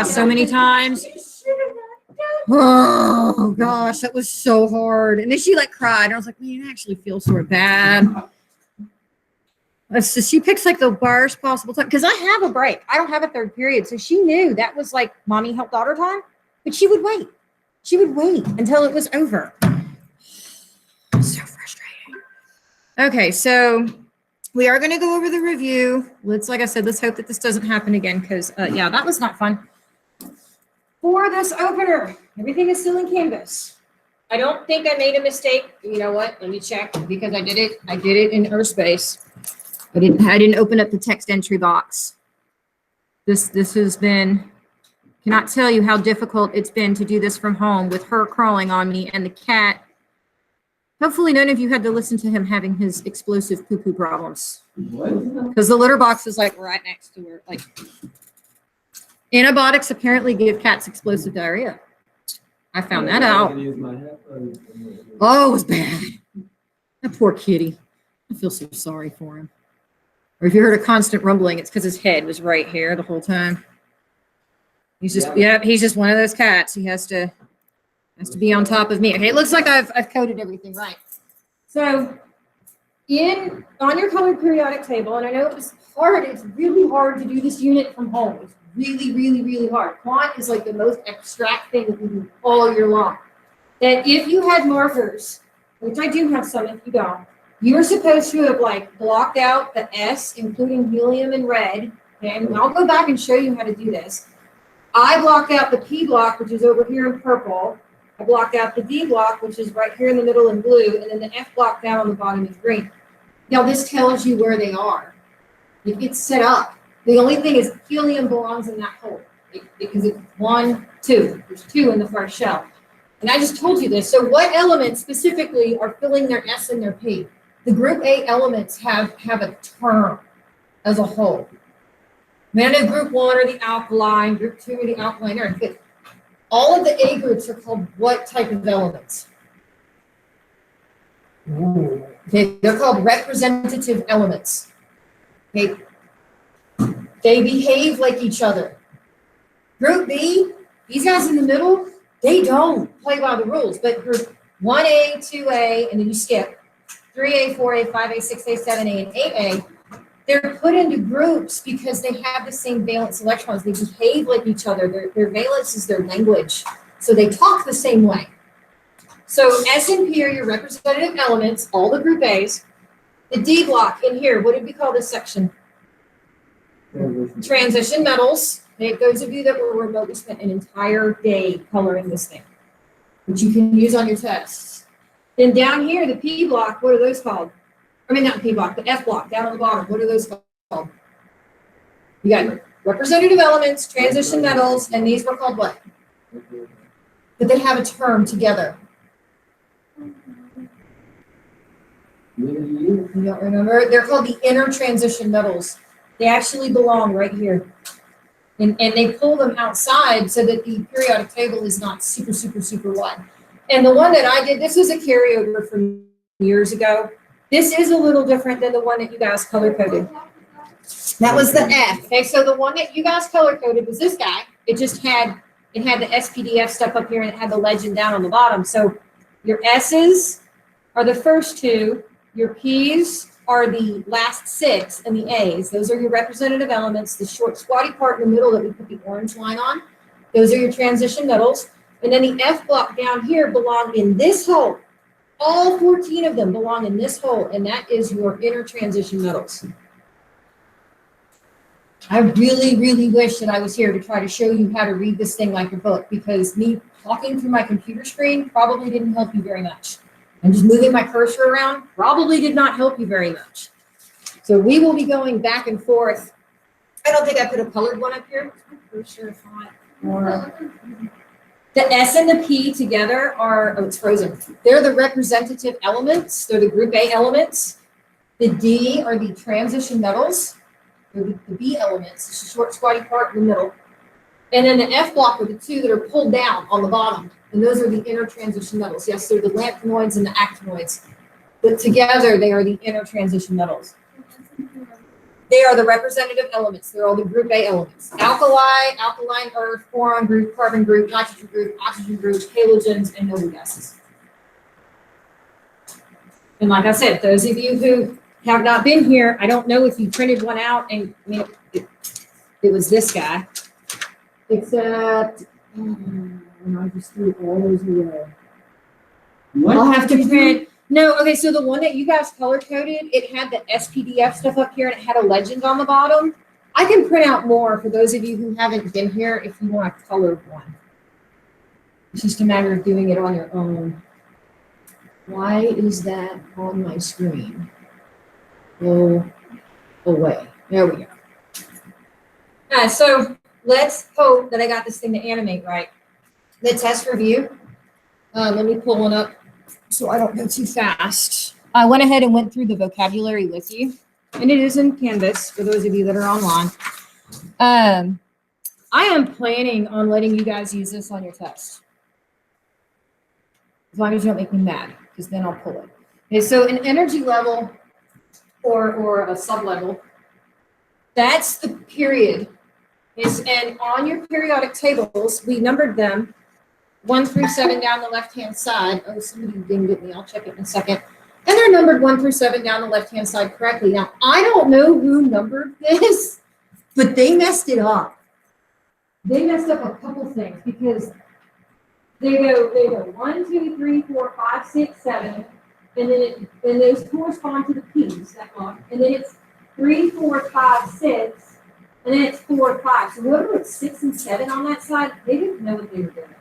gosh, so many times. Oh gosh, that was so hard. And then she like cried. And I was like, man, I actually feel sort of bad. So she picks like the worst possible time because I have a break. I don't have a third period. So she knew that was like mommy help daughter time, but she would wait. She would wait until it was over. So frustrating. Okay, so we are going to go over the review. Like I said, let's hope that this doesn't happen again because, yeah, that was not fun. For this opener, everything is still in Canvas. I don't think I made a mistake. You know what? Let me check because I did it. I did it in Earthspace. I didn't open up the text entry box. This has been, cannot tell you how difficult it's been to do this from home with her crawling on me and the cat. Hopefully none of you had to listen to him having his explosive poo-poo problems. Because the litter box is like right next to her. Like, antibiotics apparently give cats explosive diarrhea. I found that out. Oh, it was bad. That poor kitty. I feel so sorry for him. Or if you heard a constant rumbling, it's because his head was right here the whole time. He's just, yeah, he's just one of those cats. He has to be on top of me. Okay, it looks like I've coded everything right. So on your colored periodic table, and I know it was hard, it's really hard to do this unit from home. It's really, really, really hard. Quant is like the most abstract thing that we do all year long. That if you had markers, which I do have some if you don't, you are supposed to have like blocked out the S, including helium and red. Okay, and I'll go back and show you how to do this. I blocked out the P block, which is over here in purple. I blocked out the D block, which is right here in the middle in blue, and then the F block down on the bottom in green. Now this tells you where they are. It's set up. The only thing is helium belongs in that hole because it's 1, 2. There's 2 in the first shell. And I just told you this. So what elements specifically are filling their S and their P? The group A elements have a term as a whole. Then in group 1 are the alkaline, group 2 are the alkaline earth. But all of the A groups are called what type of elements? Ooh. Okay, they're called representative elements. Okay. They behave like each other. Group B, these guys in the middle, they don't play by the rules. But group 1A, 2A, and then you skip 3A, 4A, 5A, 6A, 7A, and 8A, they're put into groups because they have the same valence electrons. They behave like each other. Their valence is their language. So they talk the same way. So S and P are your representative elements, all the group A's. The D block in here, what did we call this section? Transition metals. Those of you that were remote, we spent an entire day coloring this thing, which you can use on your tests. Then down here, the P block, what are those called? I mean, not the P block, the F block down on the bottom. What are those called? You got representative elements, transition metals, and these were called what? But they have a term together. You don't remember? They're called the inner transition metals. They actually belong right here. And they pull them outside so that the periodic table is not super, super, super wide. And the one that I did, this was a carryover from years ago. This is a little different than the one that you guys color-coded. That was the F. Okay, so the one that you guys color-coded was this guy. It had the SPDF stuff up here and it had the legend down on the bottom. So your S's are the first 2. Your P's are the last 6, and the A's. Those are your representative elements. The short squatty part in the middle that we put the orange line on, those are your transition metals. And then the F block down here belong in this hole. All 14 of them belong in this hole, and that is your inner transition metals. I really, really wish that I was here to try to show you how to read this thing like a book, because me talking through my computer screen probably didn't help you very much. And just moving my cursor around probably did not help you very much. So we will be going back and forth. I don't think I put a colored one up here. Cursor font. The S and the P together are, oh, it's frozen. They're the representative elements. They're the group A elements. The D are the transition metals. They're the B elements. It's the short squatty part in the middle. And then the F block are the 2 that are pulled down on the bottom. And those are the inner transition metals. Yes, they're the lanthanoids and the actinoids. But together, they are the inner transition metals. They are the representative elements. They're all the group A elements. Alkali, alkaline earth, boron group, carbon group, nitrogen group, halogens, and noble gases. And like I said, those of you who have not been here, I don't know if you printed one out, and I mean, it was this guy, except I just threw all those away. What? I'll have to print. No, okay, so the one that you guys color coded, it had the SPDF stuff up here and it had a legend on the bottom. I can print out more for those of you who haven't been here if you want a colored one. It's just a matter of doing it on your own. Why is that on my screen? Go away. There we go. So let's hope that I got this thing to animate right. The test review. Let me pull one up so I don't go too fast. I went ahead and went through the vocabulary with you, and it is in Canvas for those of you that are online. I am planning on letting you guys use this on your test. As long as you don't make me mad, because then I'll pull it. Okay, so an energy level or a sub-level, that's the period. And on your periodic tables, we numbered them 1 through 7 down the left-hand side. Oh, somebody dinged at me. I'll check it in a second. And they're numbered 1 through 7 down the left-hand side correctly. Now, I don't know who numbered this, but they messed it up. They messed up a couple things because they go 1, 2, 3, 4, 5, 6, 7, and those correspond to the P's that block. And then it's 3, 4, 5, 6, and then it's 4, 5. So whoever was 6 and 7 on that side, they didn't know what they were doing.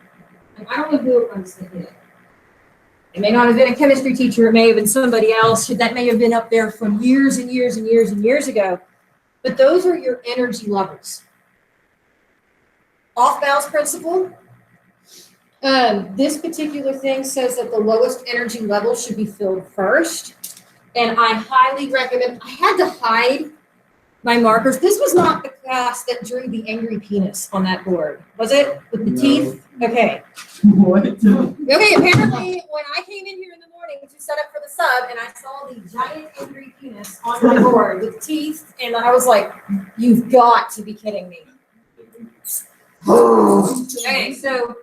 I don't know who it was that did it. It may not have been a chemistry teacher. It may have been somebody else that may have been up there from years and years and years and years ago. But those are your energy levels. Off-balance principle. This particular thing says that the lowest energy level should be filled first. And I highly recommend, I had to hide my markers. This was not the class that drew the angry penis on that board, was it? With the teeth? Okay. What? Okay, apparently when I came in here in the morning to set up for the sub and I saw the giant angry penis on my board with teeth, and I was like, you've got to be kidding me. Okay, so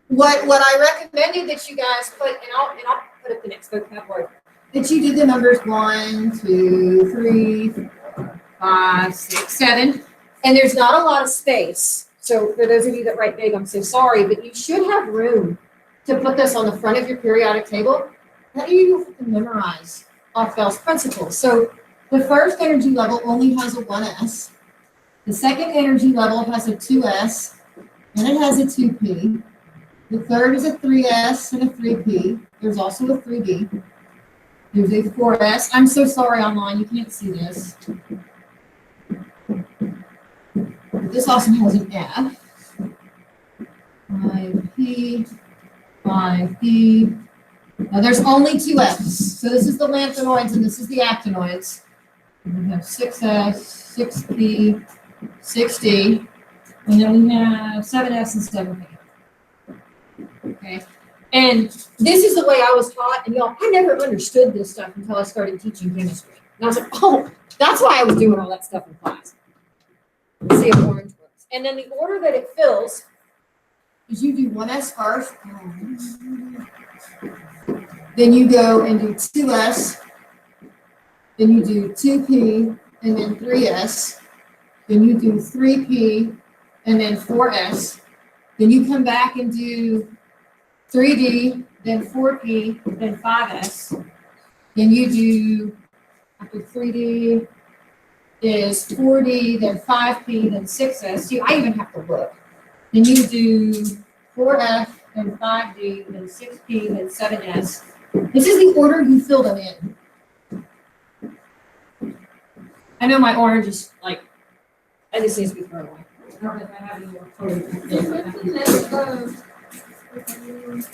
what I recommended that you guys put, and I'll put up the next vocab word, that you did the numbers 1, 2, 3, 4, 5, 6, 7, and there's not a lot of space. So for those of you that write big, I'm so sorry, but you should have room to put this on the front of your periodic table. That you have to memorize off-balance principles. So the first energy level only has a 1s. The second energy level has a 2s, and it has a 2p. The third is a 3s and a 3p. There's also a 3d. There's a 4s. I'm so sorry online, you can't see this. This also has an F. 5p, 5p. Now there's only 2 F's. So this is the lanthanoids and this is the actinoids. And we have 6s, 6p, 6d, and then we have 7s and 7p. Okay. And this is the way I was taught, and y'all, I never understood this stuff until I started teaching chemistry. And I was like, oh, that's why I was doing all that stuff in class. Let's see if orange works. And then the order that it fills is you do 1s first, then you go and do 2s, then you do 2p, and then 3s, then you do 3p, and then 4s, then you come back and do 3d, then 4p, then 5s, then you do, after 3d, is 4D, then 5P, then 6S. See, I even have to look. Then you do 4F, then 5D, then 6P, then 7S. This is the order you fill them in. I know my orange is like, I just needs to be thrown away. I don't know if I have any more color.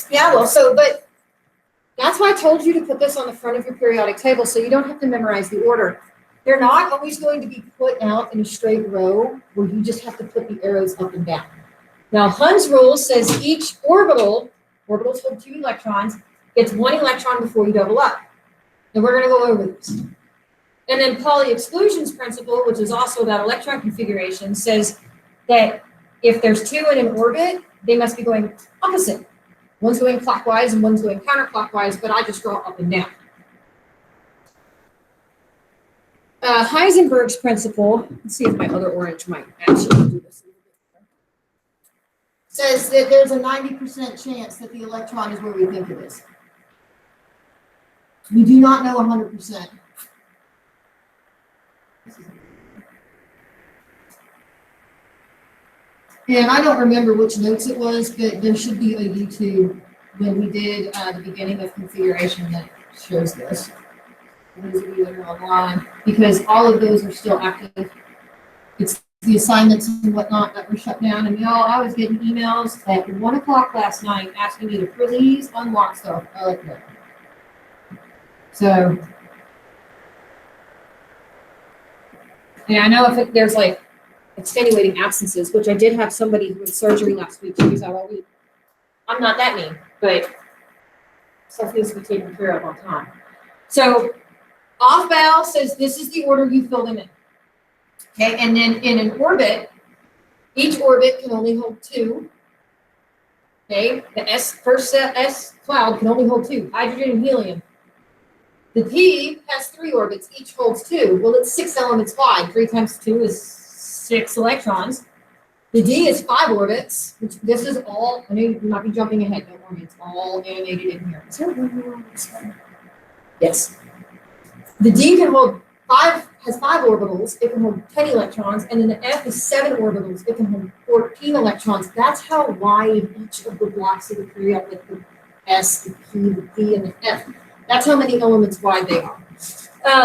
Yeah, well, so, but that's why I told you to put this on the front of your periodic table so you don't have to memorize the order. They're not always going to be put out in a straight row where you just have to put the arrows up and down. Now, Hund's rule says each orbitals hold 2 electrons, gets 1 electron before you double up. And we're going to go over this. And then Pauli exclusion's principle, which is also about electron configuration, says that if there's two in an orbit, they must be going opposite. One's going clockwise and one's going counterclockwise, but I just draw up and down. Heisenberg's principle, let's see if my other orange might actually do this a little bit more, says that there's a 90% chance that the electron is where we think it is. We do not know 100%. And I don't remember which notes it was, but there should be a YouTube when we did the beginning of configuration that shows this. Those of you that are online, because all of those are still active. It's the assignments and whatnot that were shut down. And y'all, I was getting emails at 1 o'clock last night asking me to please unlock stuff. I like that. So, and I know if there's like extenuating absences, which I did have somebody who had surgery last week. She was out all week. I'm not that mean, but stuff needs to be taken care of on time. So, off-bow says this is the order you fill them in. Okay, and then in an orbit, each orbit can only hold two. Okay, the first S cloud can only hold two, hydrogen and helium. The P has 3 orbits, each holds 2. Well, it's 6 elements wide. 3 times 2 is 6 electrons. The D is 5 orbits, which this is all, I know you might be jumping ahead, don't worry, it's all animated in here. Is there one more on this one? Yes. The D can hold 5, has 5 orbitals, it can hold 10 electrons, and then the F is 7 orbitals, it can hold 14 electrons. That's how wide each of the blocks of the periodic, the S, the P, the D, and the F. That's how many elements wide they are.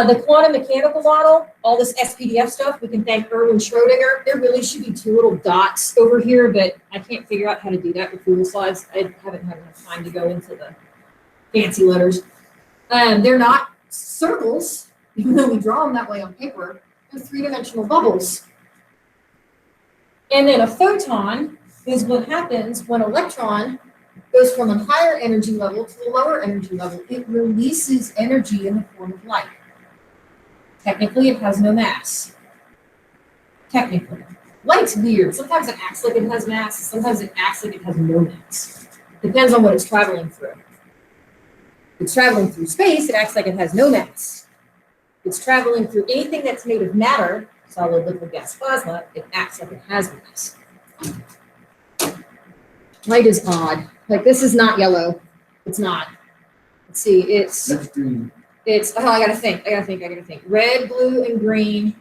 The quantum mechanical model, all this SPDF stuff, we can thank Erwin Schrödinger. There really should be 2 little dots over here, but I can't figure out how to do that with Google Slides. I haven't had enough time to go into the fancy letters. They're not circles, even though we draw them that way on paper. They're 3-dimensional bubbles. And then a photon is what happens when an electron goes from a higher energy level to a lower energy level. It releases energy in the form of light. Technically, it has no mass. Technically. Light's weird. Sometimes it acts like it has mass, sometimes it acts like it has no mass. Depends on what it's traveling through. If it's traveling through space, it acts like it has no mass. If it's traveling through anything that's made of matter, solid, liquid, gas, plasma, it acts like it has mass. Light is odd. Like, this is not yellow. It's not. Let's see. That's green. It's, oh, I gotta think. Red, blue, and green.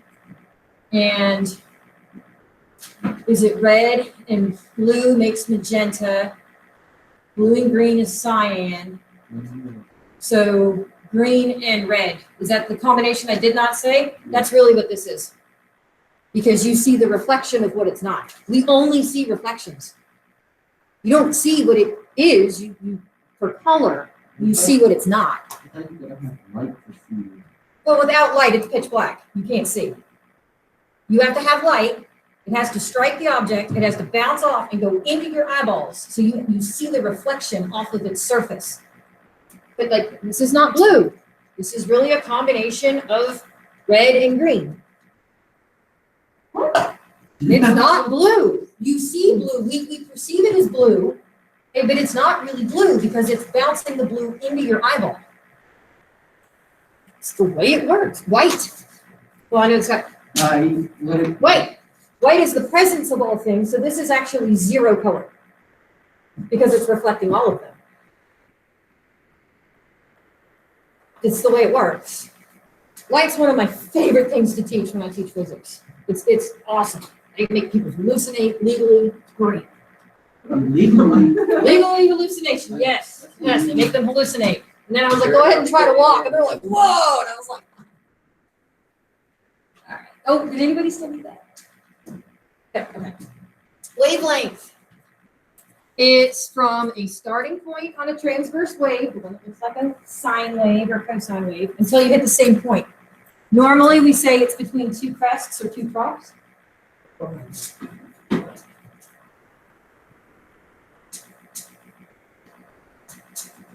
And is it red and blue makes magenta? Blue and green is cyan. So green and red. Is that the combination I did not say? That's really what this is. Because you see the reflection of what it's not. We only see reflections. You don't see what it is. You for color, you see what it's not. Well, without light, it's pitch black. You can't see. You have to have light. It has to strike the object. It has to bounce off and go into your eyeballs. So you see the reflection off of its surface. But like, this is not blue. This is really a combination of red and green. It's not blue. You see blue. We perceive it as blue, but it's not really blue because it's bouncing the blue into your eyeball. It's the way it works. White. Well, I know it's got white. White is the presence of all things, so this is actually 0 color because it's reflecting all of them. It's the way it works. Light's one of my favorite things to teach when I teach physics. It's awesome. They make people hallucinate legally. Great. Legally hallucination. Yes. Yes, they make them hallucinate. And then I was like, go ahead and try to walk. And they're like, whoa. And I was like, all right. Oh, did anybody still need that? Okay. Wavelength. It's from a starting point on a transverse wave, the one that looks like a sine wave or cosine wave, until you hit the same point. Normally, we say it's between 2 crests or 2 troughs. Oh,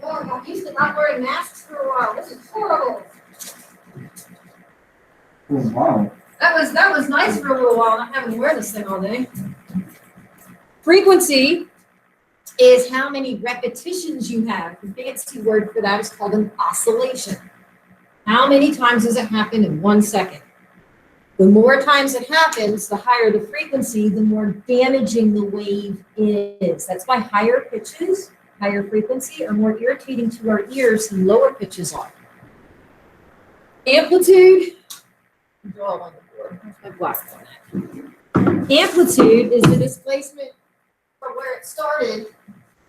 I'm used to not wearing masks for a while. This is horrible. wow. That was nice for a little while, not having to wear this thing all day. Frequency is how many repetitions you have. The fancy word for that is called an oscillation. How many times does it happen in 1 second? The more times it happens, the higher the frequency, the more damaging the wave is. That's why higher pitches, higher frequency, are more irritating to our ears than lower pitches are. Amplitude, draw on the board. There's my black one. Amplitude is the displacement from where it started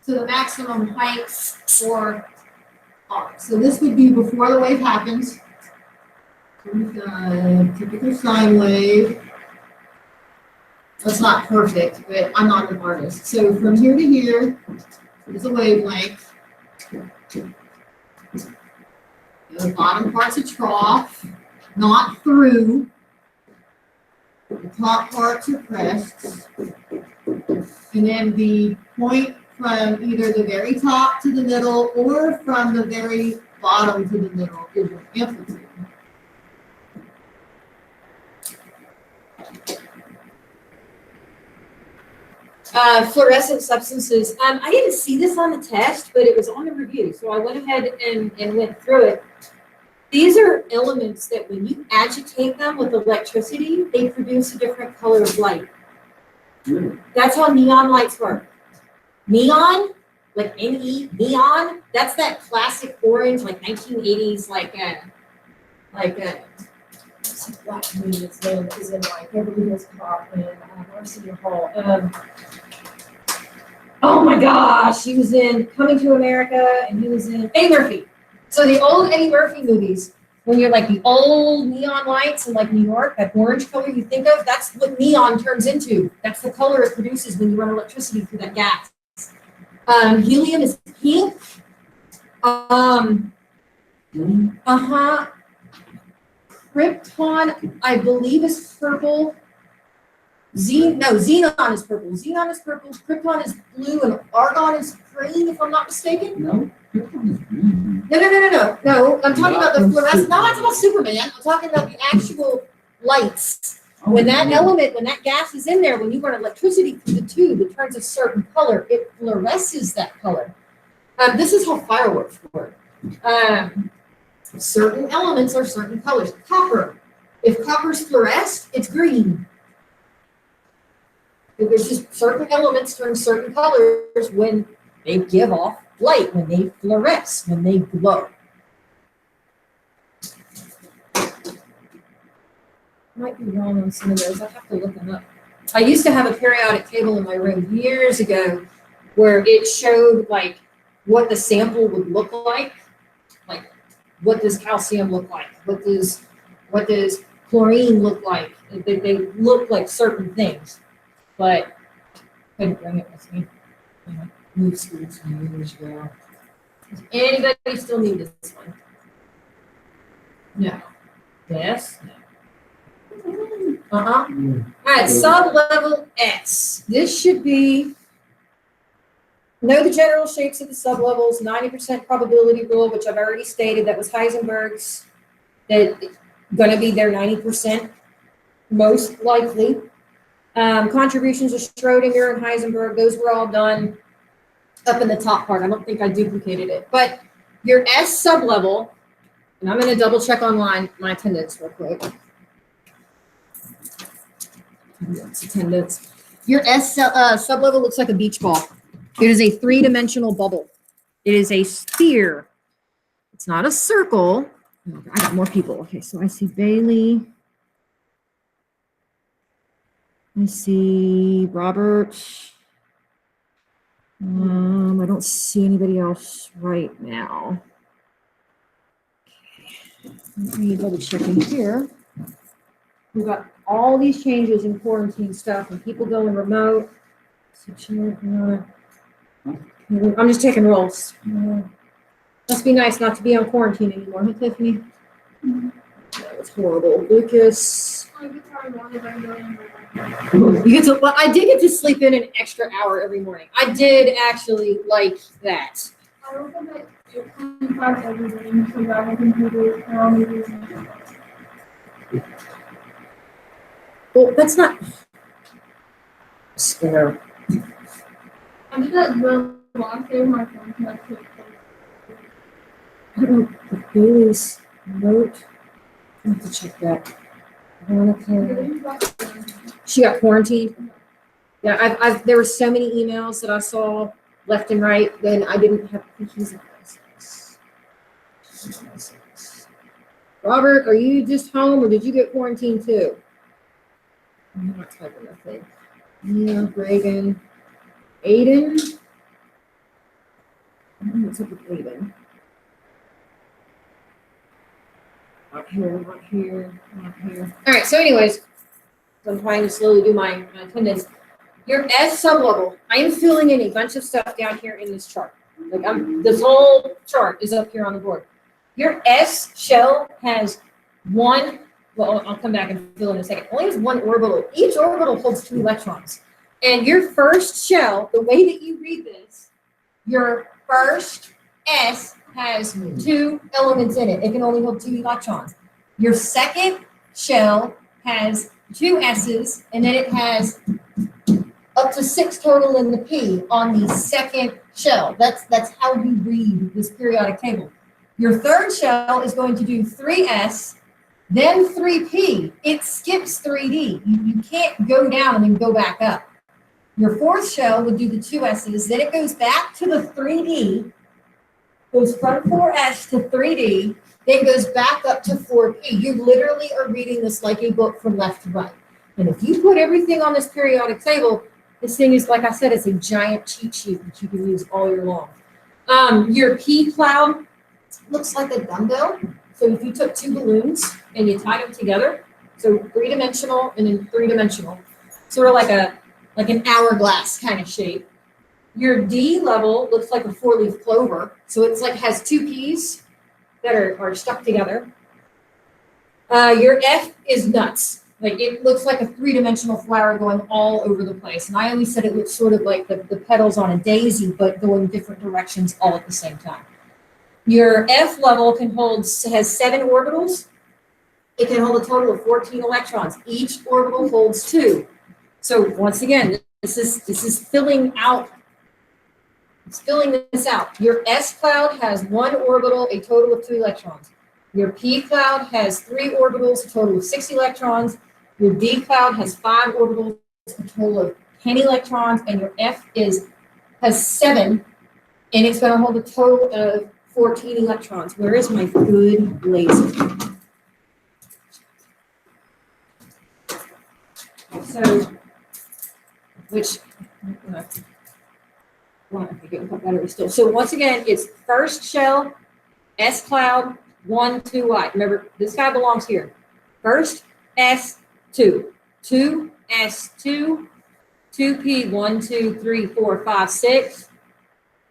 to the maximum heights or arc. So this would be before the wave happens. So we've got a typical sine wave. That's not perfect, but I'm not an artist. So from here to here is a wavelength. The bottom part's a trough, not through. The top parts are crests. And then the point from either the very top to the middle or from the very bottom to the middle is your amplitude. Fluorescent substances. I didn't see this on the test, but it was on the review. So I went ahead and went through it. These are elements that when you agitate them with electricity, they produce a different color of light. That's how neon lights work. Neon, like N-E, neon, that's that classic orange, like 1980s, like black movie is in like Beverly Hills Cop and Varsity Hall. Oh my gosh, he was in Coming to America and he was in Eddie Murphy. So the old Eddie Murphy movies, when you're like the old neon lights in like New York, that orange color you think of, that's what neon turns into. That's the color it produces when you run electricity through that gas. Helium is pink. Krypton, I believe, is purple. Xenon is purple. Xenon is purple. Krypton is blue, and argon is green, if I'm not mistaken. No, Krypton is green. No. I'm talking about the fluorescent. No, I'm talking about Superman. I'm talking about the actual lights. When that element, when that gas is in there, when you run electricity through the tube, it turns a certain color. It fluoresces that color. This is how fireworks work. Certain elements are certain colors. Copper. If copper's fluoresced, it's green. If there's just certain elements turn certain colors when they give off light, when they fluoresce, when they glow. Might be wrong on some of those. I have to look them up. I used to have a periodic table in my room years ago where it showed like what the sample would look like what does calcium look like? What does chlorine look like? They look like certain things, but I couldn't bring it with me. Moved schools years ago. Does anybody still need this one? No. Yes? No. All right, sub-level S. This should be, know the general shapes of the sublevels, 90% probability rule, which I've already stated, that was Heisenberg's, that going to be their 90% most likely. Contributions of Schrodinger and Heisenberg, those were all done up in the top part. I don't think I duplicated it. But your S sublevel, and I'm going to double check online my attendance real quick. Attendance. Your S sublevel looks like a beach ball. It is a three-dimensional bubble. It is a sphere. It's not a circle. Oh, I got more people. Okay, so I see Bailey. I see Robert. I don't see anybody else right now. Okay. Let me double check in here. We've got all these changes in quarantine stuff and people going remote. I'm just taking rolls. Must be nice not to be on quarantine anymore, huh, Tiffany? That was horrible. Lucas. You get to, well, I did get to sleep in an extra hour every morning. I did actually like that. I woke up at 8:25 every day because I had computers and all meetings. Well, that's not scare. I did that real long thing. My phone connected. I don't know, the Bailey's note. I have to check that. Veronica. She got quarantined. Yeah, there were so many emails that I saw left and right. Then I didn't have the keys. Robert, are you just home or did you get quarantined too? I'm not typing that thing. Yeah, Reagan. Aiden. I don't know what's up with Aiden. Not here, not here, not here. All right, so anyways, I'm trying to slowly do my attendance. Your S sublevel, I am filling in a bunch of stuff down here in this chart. Like this whole chart is up here on the board. Your S shell has one, well, I'll come back and fill in a second. Only has one orbital. Each orbital holds 2 electrons. And your first shell, the way that you read this, your first S has 2 elements in it. It can only hold 2 electrons. Your second shell has 2 S's, and then it has up to 6 total in the P on the second shell. That's how we read this periodic table. Your third shell is going to do 3S, then 3P. It skips 3D. You can't go down and then go back up. Your fourth shell would do the 2 S's, then it goes back to the 3D, goes from 4S to 3D, then goes back up to 4P. You literally are reading this like a book from left to right. And if you put everything on this periodic table, this thing is, like I said, it's a giant cheat sheet that you can use all year long. Your P cloud looks like a dumbbell. So if you took 2 balloons and you tied them together, so 3-dimensional and then 3-dimensional, sort of like an hourglass kind of shape. Your D level looks like a 4-leaf clover. So it's like has 2 P's that are stuck together. Your F is nuts. Like it looks like a 3-dimensional flower going all over the place. And I always said it looks sort of like the petals on a daisy, but going different directions all at the same time. Your F level has 7 orbitals. It can hold a total of 14 electrons. Each orbital holds 2. So once again, this is filling out. It's filling this out. Your S cloud has 1 orbital, a total of 2 electrons. Your P cloud has 3 orbitals, a total of 6 electrons. Your D cloud has 5 orbitals, a total of 10 electrons, and your F has 7, and it's going to hold a total of 14 electrons. Where is my good laser? So, which, so once again, it's first shell, S cloud, 1, 2I. Remember, this guy belongs here. First S, 2, 2 S, 2, 2P, 1, 2, 3, 4, 5, 6,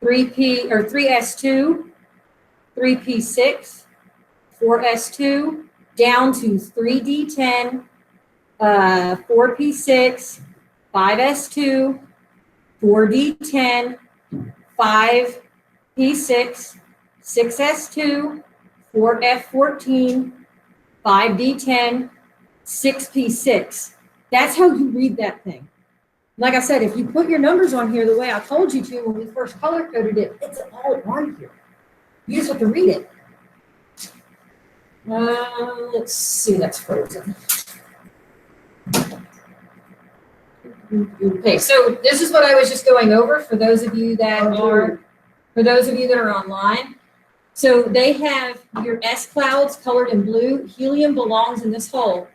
3P or 3S2, 3P6, 4S2, down to 3D10, 4P6, 5S2, 4D10, 5P6, 6S2, 4F14, 5D10, 6P6. That's how you read that thing. Like I said, if you put your numbers on here the way I told you to when we first color coded it, it's all on here. You just have to read it. Let's see, that's frozen. Okay, so this is what I was just going over for those of you that are online. So they have your S clouds colored in blue. Helium belongs in this hole.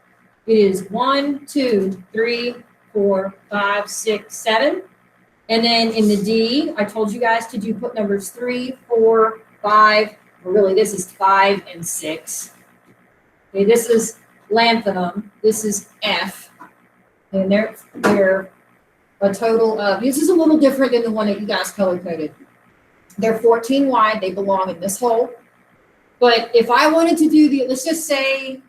It is 1, 2, 3, 4, 5, 6, 7. And then in the D, I told you guys to put numbers 3, 4, 5. Well, really, this is 5 and 6. Okay, this is lanthanum. This is F. And they're a total of, this is a little different than the one that you guys color coded. They're 14 wide. They belong in this hole. But if I wanted to do let's just say,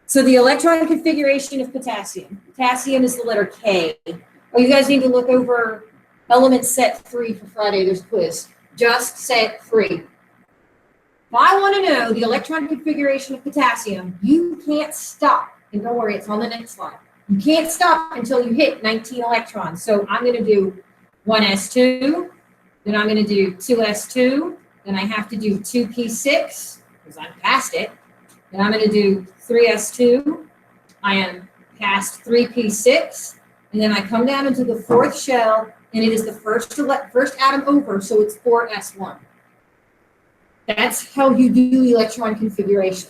so the electron configuration of potassium. Potassium is the letter K. Oh, you guys need to look over element set 3 for Friday. There's a quiz. Just set 3. If I want to know the electron configuration of potassium, you can't stop and don't worry, it's on the next slide. You can't stop until you hit 19 electrons. So I'm going to do 1s2, then I'm going to do 2s2, then I have to do 2p6 because I'm past it. Then I'm going to do 3s2. I am past 3p6, and then I come down into the fourth shell, and it is the first atom over, so it's 4s1. That's how you do electron configuration.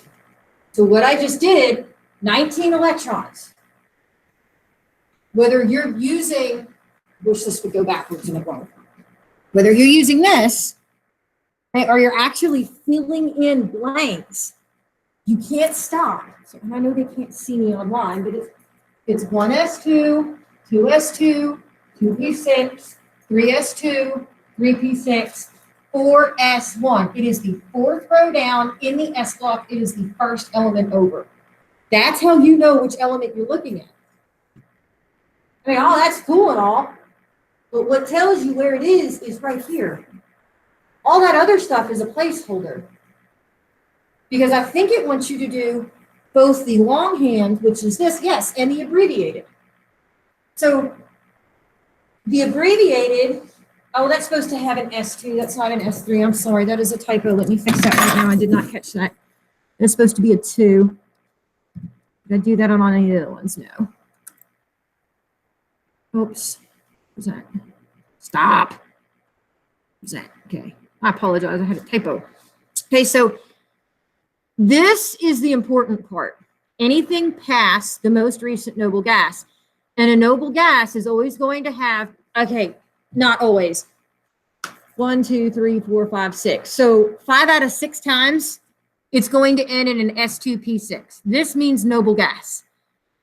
So what I just did, 19 electrons. Whether you're using, wish this would go backwards and it won't. Whether you're using this, or you're actually filling in blanks, you can't stop. So I know they can't see me online, but it's 1s2, 2s2, 2p6, 3s2, 3p6, 4s1. It is the fourth row down in the S block. It is the first element over. That's how you know which element you're looking at. I mean, oh, that's cool and all, but what tells you where it is right here. All that other stuff is a placeholder. Because I think it wants you to do both the longhand, which is this, yes, and the abbreviated. So the abbreviated, oh, that's supposed to have an S2. That's not an S3. I'm sorry. That is a typo. Let me fix that right now. I did not catch that. It's supposed to be a 2. Did I do that on any of the other ones? No. Oops. What's that? Stop. What's that? Okay. I apologize. I had a typo. Okay, so this is the important part. Anything past the most recent noble gas. And a noble gas is always going to have, okay, not always. 1, 2, 3, 4, 5, 6. So 5 out of 6 times, it's going to end in an S2P6. This means noble gas.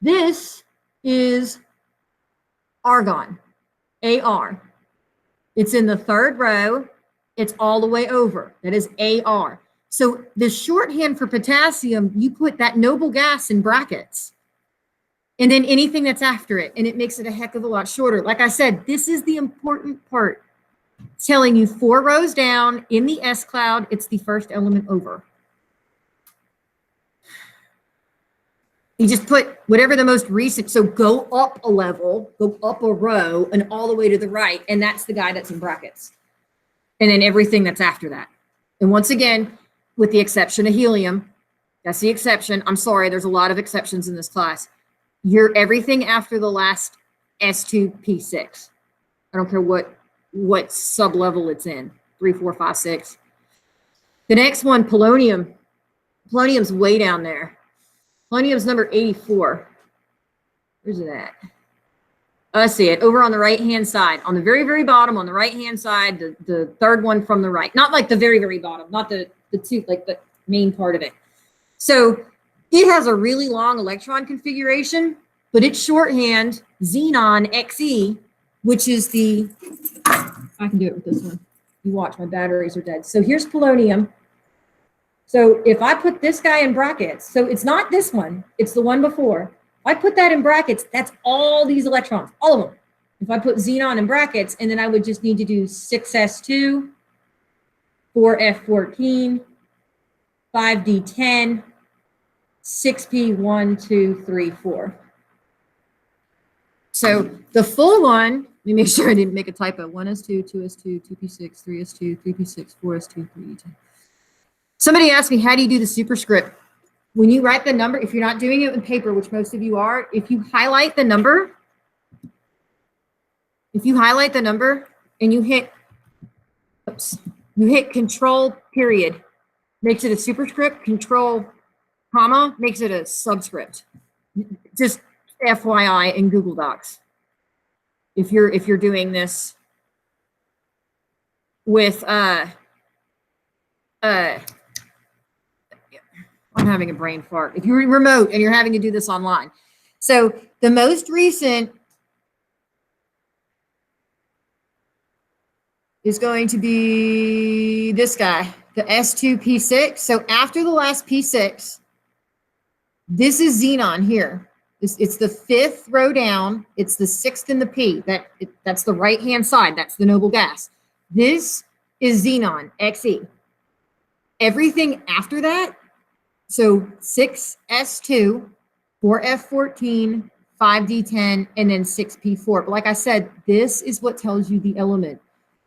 This is argon, AR. It's in the third row. It's all the way over. That is AR. So the shorthand for potassium, you put that noble gas in brackets and then anything that's after it, and it makes it a heck of a lot shorter. Like I said, this is the important part. It's telling you 4 rows down in the S cloud, it's the first element over. You just put whatever the most recent, so go up a level, go up a row, and all the way to the right, and that's the guy that's in brackets. And then everything that's after that. And once again, with the exception of helium, that's the exception. I'm sorry, there's a lot of exceptions in this class. You're everything after the last S2P6. I don't care what sub-level it's in, 3, 4, 5, 6. The next one, polonium. Polonium's way down there. Polonium's number 84. Where's it at? I see it over on the right-hand side, on the very, very bottom, on the right-hand side, the third one from the right. Not like the very, very bottom, not the two, like the main part of it. So it has a really long electron configuration, but it's shorthand xenon Xe, which is the, I can do it with this one. You watch, my batteries are dead. So here's polonium. So if I put this guy in brackets, so it's not this one, it's the one before. If I put that in brackets, that's all these electrons, all of them. If I put xenon in brackets, and then I would just need to do 6s2, 4f14, 5d10, 6p1, 2, 3, 4. So the full one, let me make sure I didn't make a typo. 1s2, 2s2, 2p6, 3s2, 3p6, 4s2, 3d10. Somebody asked me, how do you do the superscript? When you write the number, if you're not doing it with paper, which most of you are, if you highlight the number and you hit, you hit control period, makes it a superscript, control comma, makes it a subscript. Just FYI in Google Docs. If you're doing this with I'm having a brain fart. If you're remote and you're having to do this online. So the most recent is going to be this guy, the S2P6. So after the last P6, this is xenon here. It's the 5th row down. It's the 6th in the P. That's the right-hand side. That's the noble gas. This is xenon, Xe. Everything after that, so 6s2, 4F14, 5D10, and then 6P4. But like I said, this is what tells you the element.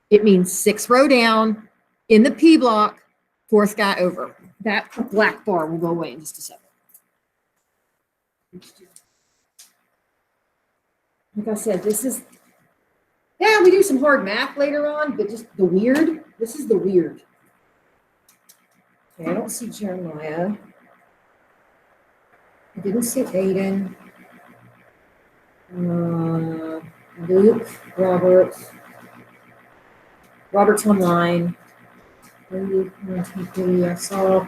It means 6 row down in the P block, 4th guy over. That black bar will go away in just a second. Like I said, this is, yeah, we do some hard math later on, but just the weird, this is the weird. Okay, I don't see Jeremiah. I didn't see Aiden. Luke, Robert's online. Luke, I saw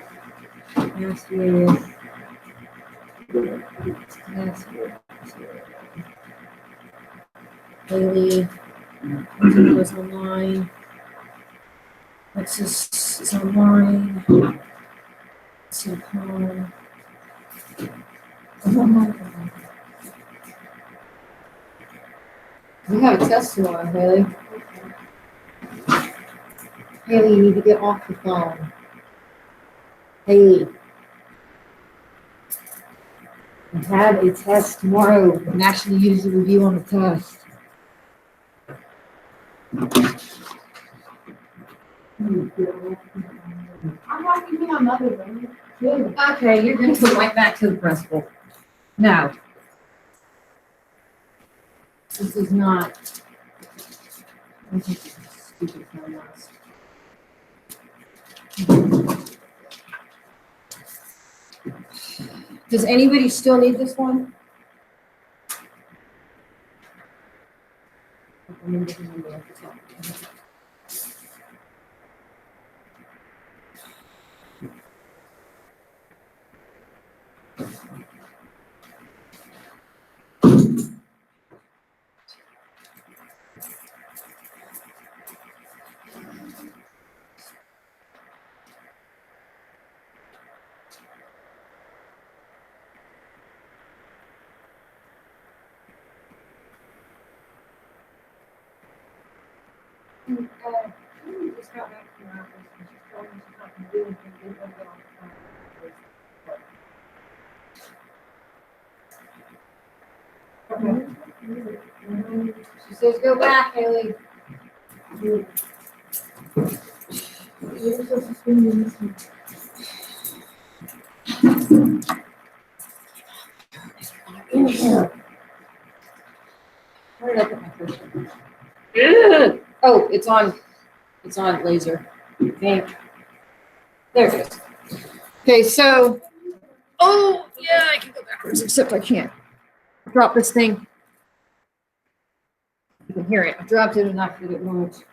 Matthew. Haley was online. Alexis is online. See Paul. We have a test tomorrow, Haley. Haley, you need to get off the phone. Haley. We have a test tomorrow. National User Review on the test. I'm walking in on Mother's Day. Okay, you're going to go right back to the principal. No. This is not. I think this is stupid phone last. Does anybody still need this one? Just got back from her office and she told me she's not going to do anything. They won't get on the phone. Okay. She says, go back, Haley. Where did I put my first one? Oh, it's on laser. I think. There it is. Okay, so, oh, yeah, I can go backwards, except I can't. Drop this thing. You can hear it. I dropped it enough that it won't.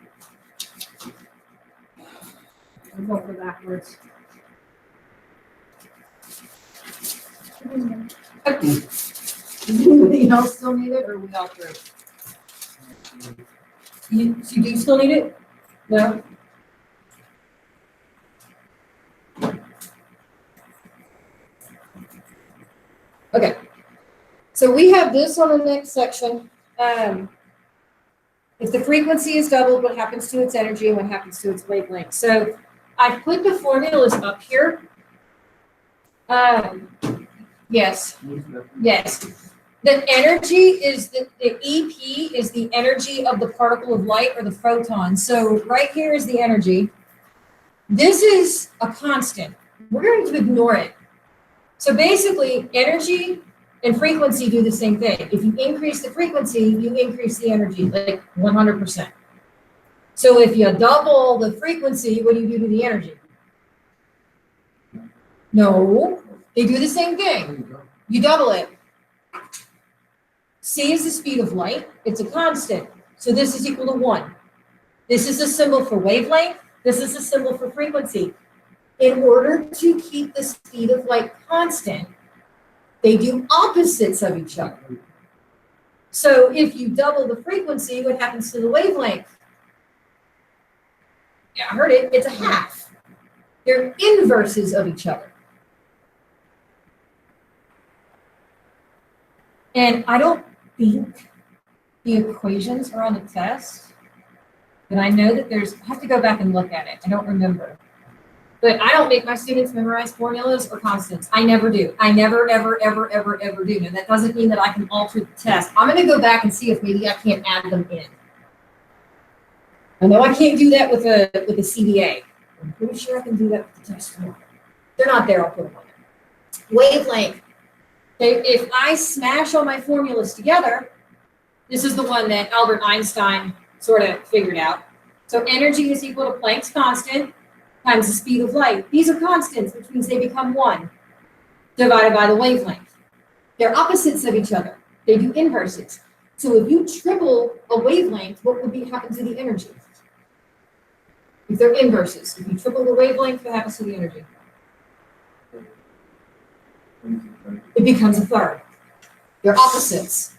I won't go backwards. Okay. Anybody else still need it, or are we all through? You do you still need it? No? Okay. So we have this on the next section. If the frequency is doubled, what happens to its energy and what happens to its wavelength? So I put the formulas up here. Yes. Yes. The energy is the EP is the energy of the particle of light or the photon. So right here is the energy. This is a constant. We're going to ignore it. So basically, energy and frequency do the same thing. If you increase the frequency, you increase the energy, like 100%. So if you double the frequency, what do you do to the energy? No, they do the same thing. You double it. C is the speed of light. It's a constant. So this is equal to 1. This is a symbol for wavelength. This is a symbol for frequency. In order to keep the speed of light constant, they do opposites of each other. So if you double the frequency, what happens to the wavelength? Yeah, I heard it. It's a half. They're inverses of each other. And I don't think the equations are on the test, but I know that I have to go back and look at it. I don't remember. But I don't make my students memorize formulas or constants. I never do. I never, ever, ever, ever, ever do. And that doesn't mean that I can alter the test. I'm going to go back and see if maybe I can't add them in. I know I can't do that with a CDA. I'm pretty sure I can do that with the test form. If they're not there, I'll put them on there. Wavelength. Okay, if I smash all my formulas together, this is the one that Albert Einstein sort of figured out. So energy is equal to Planck's constant times the speed of light. These are constants, which means they become 1 divided by the wavelength. They're opposites of each other. They do inverses. So if you triple a wavelength, what would happen to the energy? If they're inverses, if you triple the wavelength, what happens to the energy? It becomes a third. They're opposites.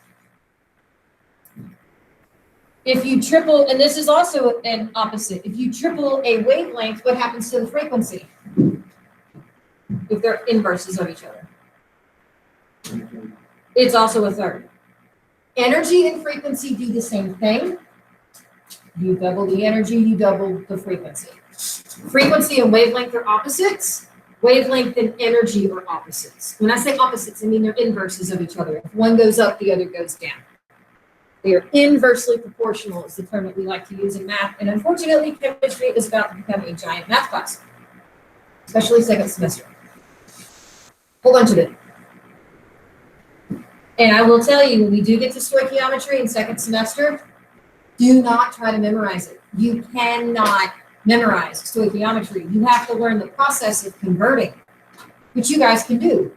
If you triple, and this is also an opposite, if you triple a wavelength, what happens to the frequency? If they're inverses of each other. It's also a third. Energy and frequency do the same thing. You double the energy, you double the frequency. Frequency and wavelength are opposites. Wavelength and energy are opposites. When I say opposites, I mean they're inverses of each other. If one goes up, the other goes down. They are inversely proportional is the term that we like to use in math. And unfortunately, chemistry is about to become a giant math class, especially second semester. Whole bunch of it. And I will tell you, when we do get to stoichiometry in second semester, do not try to memorize it. You cannot memorize stoichiometry. You have to learn the process of converting, which you guys can do.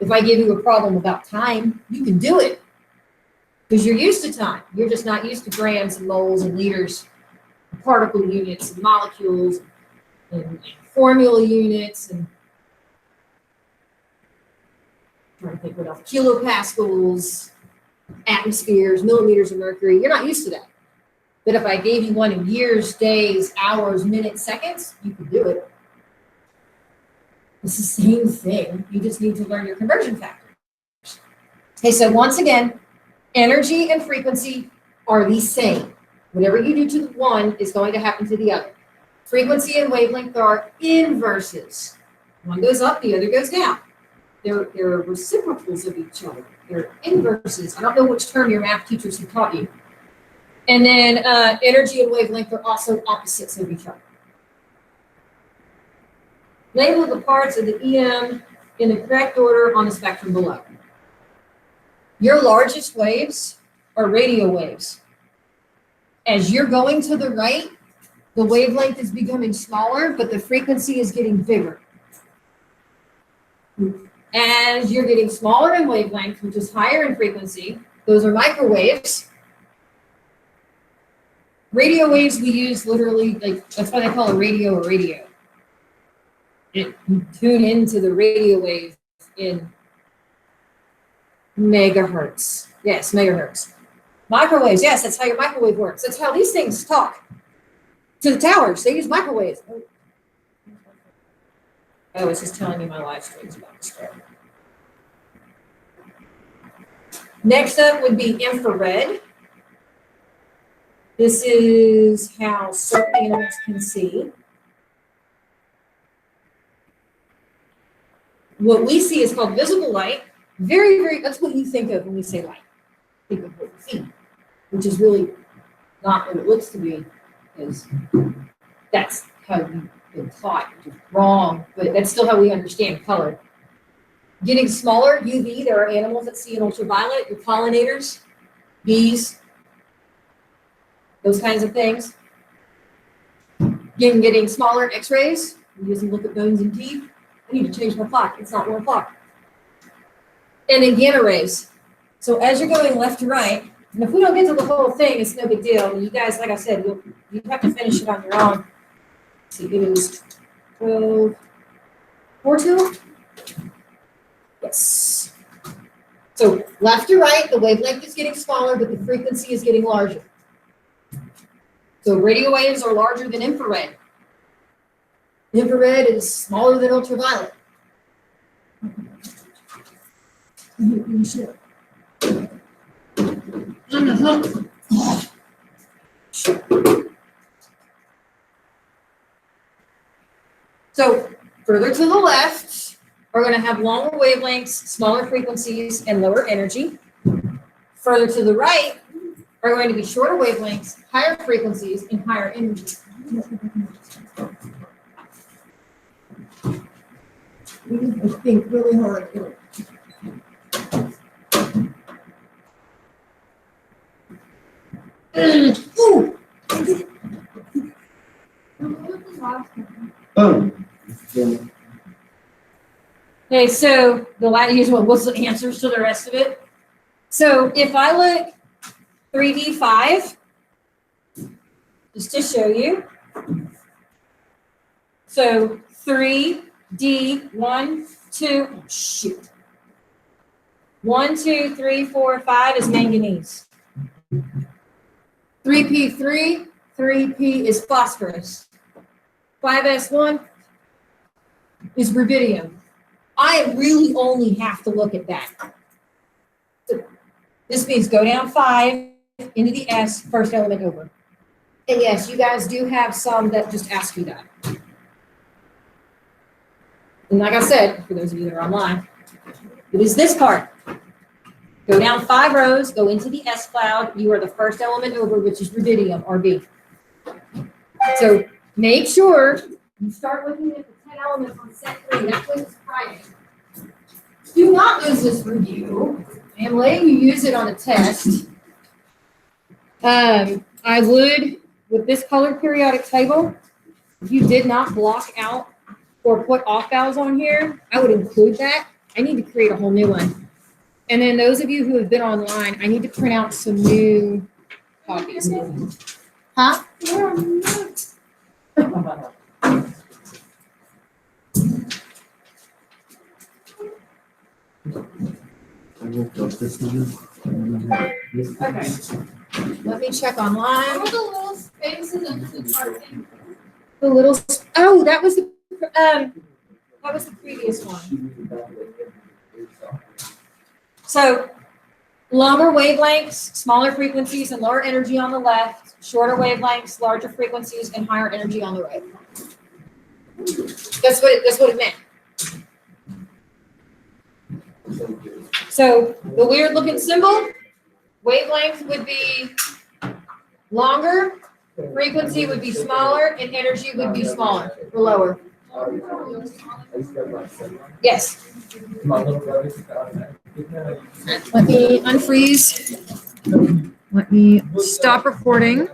If I give you a problem about time, you can do it. Because you're used to time. You're just not used to grams and moles and liters, and particle units and molecules and formula units and I'm trying to think what else. Kilopascals, atmospheres, millimeters of mercury. You're not used to that. But if I gave you one in years, days, hours, minutes, seconds, you could do it. It's the same thing. You just need to learn your conversion factor. Okay, so once again, energy and frequency are the same. Whatever you do to one is going to happen to the other. Frequency and wavelength are inverses. One goes up, the other goes down. They're reciprocals of each other. They're inverses. I don't know which term your math teachers have taught you. And then energy and wavelength are also opposites of each other. Label the parts of the EM in the correct order on the spectrum below. Your largest waves are radio waves. As you're going to the right, the wavelength is becoming smaller, but the frequency is getting bigger. As you're getting smaller in wavelength, which is higher in frequency, those are microwaves. Radio waves we use literally, like that's why they call a radio. You tune into the radio wave in megahertz. Yes, megahertz. Microwaves, yes, that's how your microwave works. That's how these things talk to the towers. They use microwaves. I was just telling you my live stream's about to start. Next up would be infrared. This is how certain animals can see. What we see is called visible light. That's what you think of when we say light. Think of what you see, which is really not what it looks to be, because that's how you've been taught, which is wrong, but that's still how we understand color. Getting smaller, UV, there are animals that see in ultraviolet, your pollinators, bees, those kinds of things. Getting smaller, X-rays, I'm using look at bones and teeth. I need to change my clock, it's not 1 o'clock. And then gamma rays. So as you're going left to right, and if we don't get to the whole thing, it's no big deal. You guys, like I said, you have to finish it on your own. Let's see, it is 12, 4 2? Yes. So left to right, the wavelength is getting smaller, but the frequency is getting larger. So radio waves are larger than infrared. Infrared is smaller than ultraviolet. So further to the left, are going to have longer wavelengths, smaller frequencies, and lower energy. Further to the right are going to be shorter wavelengths, higher frequencies, and higher energy. I think really hard. Ooh. Oh. Okay, so the last usual what's the answers to the rest of it? So if I look 3D5, just to show you. So 3D, 1, 2, shoot. 1, 2, 3, 4, 5 is manganese. 3P3, 3P is phosphorus. 5S1 is rubidium. I really only have to look at that. So this means go down 5 into the S, first element over. And yes, you guys do have some that just ask you that. And like I said, for those of you that are online, it is this part. Go down 5 rows, go into the S cloud. You are the first element over, which is rubidium, RB. So make sure you start looking at the 10 elements on set 3. That's when it's Friday. Do not use this review. I am letting you use it on a test. I would, with this colored periodic table, if you did not block out or put off vowels on here, I would include that. I need to create a whole new one. And then those of you who have been online, I need to print out some new copies. Huh? Okay. Let me check online. What are the little spaces under the parking? The little, oh, that was the previous one. So longer wavelengths, smaller frequencies, and lower energy on the left, shorter wavelengths, larger frequencies, and higher energy on the right. That's what it meant. So the weird looking symbol, wavelength would be longer, frequency would be smaller, and energy would be smaller or lower. Yes. Let me unfreeze. Let me stop recording.